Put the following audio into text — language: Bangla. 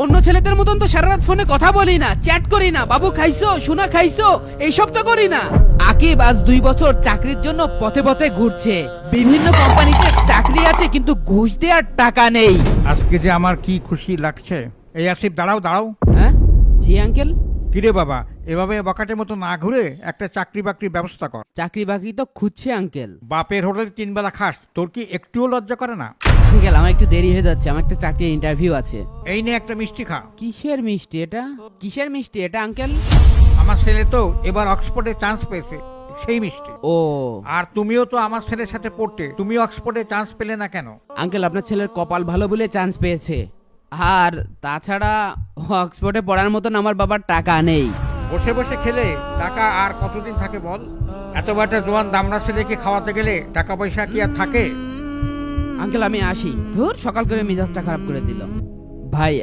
অন্য ছেলেদের মতন তো সারা রাত ফোনে কথা বলি না, চ্যাট করি না, বাবু খাইছো, সোনা খাইছো, এইসব তো করি না। আকিব আজ 2 বছর চাকরির জন্য পথে পথে ঘুরছে। বিভিন্ন কোম্পানিতে চাকরি আছে কিন্তু ঘুষ দেওয়ার টাকা নেই। আজকে যে আমার কি খুশি লাগছে। এই আসিফ, দাঁড়াও দাঁড়াও। হ্যাঁ জি আঙ্কেল। কিরে বাবা, এভাবে বকাটের মতো না ঘুরে একটা চাকরি বাকরির ব্যবস্থা কর। চাকরি বাকরি তো খুঁজছে আঙ্কেল। বাপের হোটেলে 3 বেলা খাস, তোর কি একটুও লজ্জা করে না? আঙ্কেল আমার একটু দেরি হয়ে যাচ্ছে, আমার একটা চাকরির ইন্টারভিউ আছে। এই নে একটা মিষ্টি খা। কিসের মিষ্টি এটা? কিসের মিষ্টি এটা আঙ্কেল? আমার ছেলে তো এবার অক্সফোর্ডে চান্স পেয়েছে, সেই মিষ্টি। ও আর তুমিও তো আমার ছেলের সাথে পড়তে, তুমি অক্সফোর্ডে চান্স পেলে না কেন? আঙ্কেল আপনার ছেলের কপাল ভালো বলে চান্স পেয়েছে, আর তাছাড়া অক্সফোর্ডে পড়ার মতন আমার বাবার টাকা নেই। বসে বসে খেলে টাকা আর কতদিন থাকে বল? এত একটা জোয়ান দামড়া ছেলেকে খাওয়াতে গেলে টাকা পয়সা কি আর থাকে? আঙ্কেল আমি আসি। ধুর, সকাল করে মেজাজটা খারাপ করে দিল। ভাই